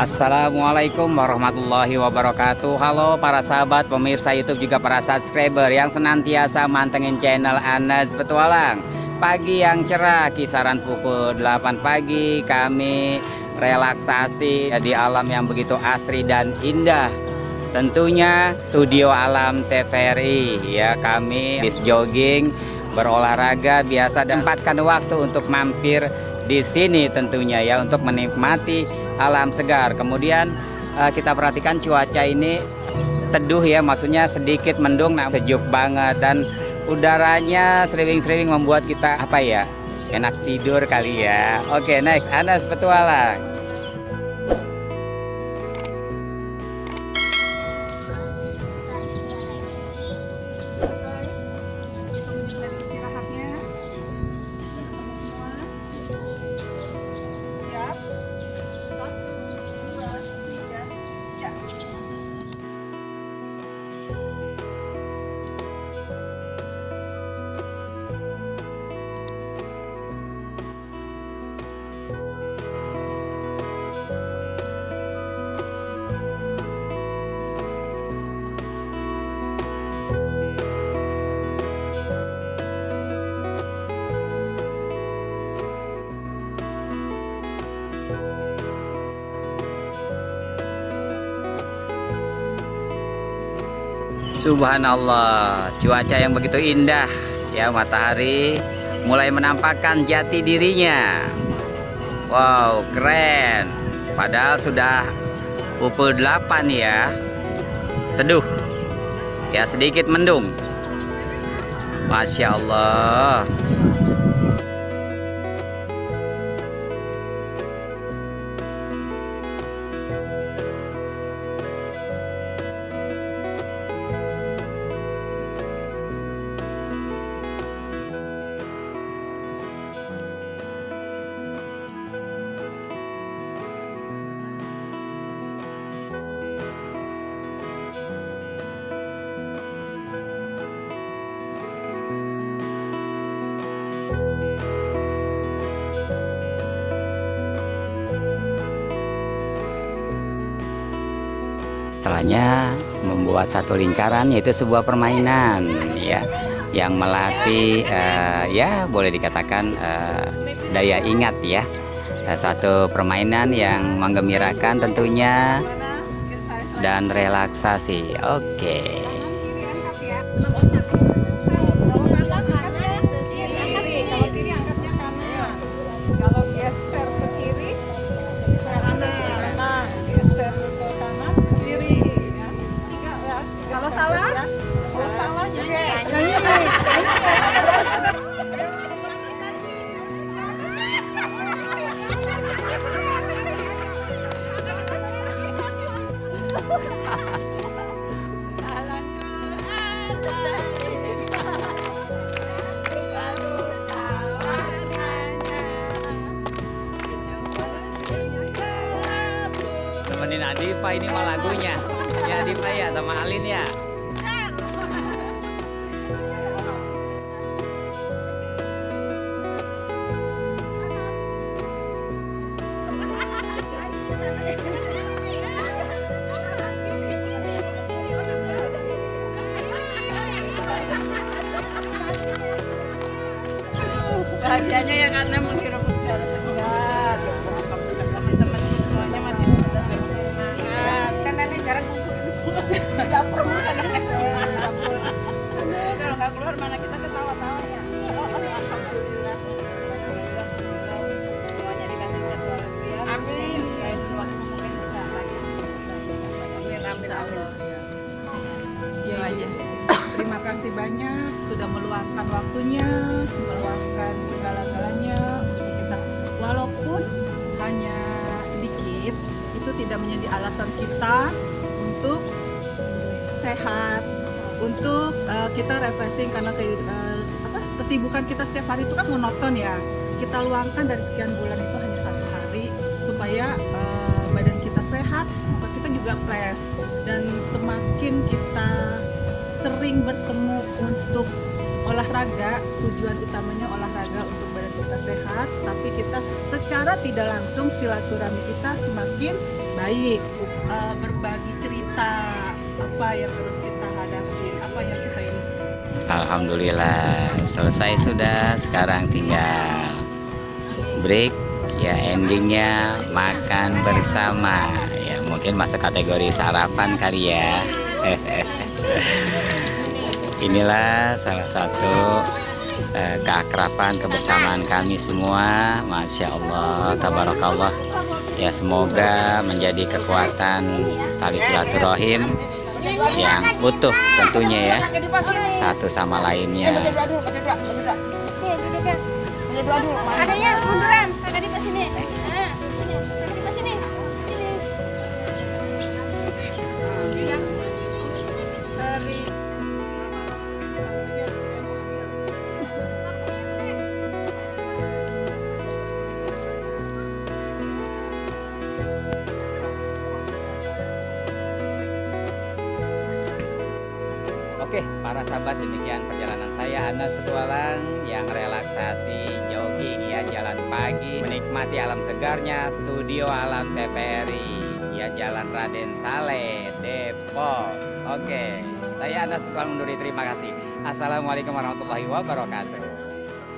Assalamualaikum warahmatullahi wabarakatuh. Halo para sahabat pemirsa YouTube juga para subscriber yang senantiasa mantengin channel Anas Petualang. Pagi yang cerah kisaran pukul 8 pagi kami relaksasi di alam yang begitu asri dan indah. Tentunya studio alam TVRI ya, kami bis jogging, berolahraga biasa dan empatkan waktu untuk mampir di sini tentunya ya untuk menikmati alam segar. Kemudian kita perhatikan cuaca ini teduh ya, maksudnya sedikit mendung, nah sejuk banget dan udaranya seriwing-seriwing membuat kita apa ya, enak tidur kali ya. Oke, next Anas Petualang. Subhanallah, cuaca yang begitu indah ya, matahari mulai menampakkan jati dirinya. Wow, keren. Padahal sudah pukul 8 ya. Teduh. Ya, sedikit mendung. Masya Allah. Setelahnya membuat satu lingkaran, yaitu sebuah permainan ya yang melatih ya boleh dikatakan daya ingat ya. Satu permainan yang menggembirakan tentunya dan relaksasi. Oke. Temenin Adifa ini mah lagunya ya, Adifa ya sama Alin ya. Bahagianya ya karena menghirup udara segar. Teman-temanku semuanya masih semangat. Kan nanti jarang kumpul di dapur. Kalau nggak keluar mana kita ketawa-tawa ya. Alhamdulillah. Semuanya dikasih sehat walafiat. Amin. Lain waktu mungkin bisa lagi. Amin. Insya Allah. Ya aja. Terima kasih banyak sudah meluangkan waktunya, meluangkan segala-galanya untuk kita. Walaupun hanya sedikit, itu tidak menjadi alasan kita untuk sehat, untuk kita refreshing karena kesibukan kita setiap hari itu kan monoton ya. Kita luangkan dari sekian bulan itu hanya 1 hari supaya badan kita sehat, maka kita juga fresh, dan semakin kita sering bertemu untuk olahraga, tujuan utamanya olahraga untuk badan kita sehat, tapi kita secara tidak langsung silaturahmi kita semakin baik, berbagi cerita apa yang terus kita hadapi, apa yang kita ini. Alhamdulillah selesai sudah, sekarang tinggal break ya, endingnya makan bersama ya, mungkin masuk kategori sarapan kali ya. Inilah salah satu keakraban kebersamaan kami semua, Masya Allah, Tabarakallah ya, semoga menjadi kekuatan tali silaturahim yang utuh tentunya ya, satu sama lainnya. Adanya munduran, kakak di sini. Nah, sini, kakak di sini. Sini. Yang dari Oke, para sahabat, demikian perjalanan saya Anas Petualang yang relaksasi jogging ya, jalan pagi, menikmati alam segarnya studio Alam TVRI ya, Jalan Raden Saleh, Depok. Oke, saya Anas Petualang undur diri, terima kasih. Assalamualaikum warahmatullahi wabarakatuh.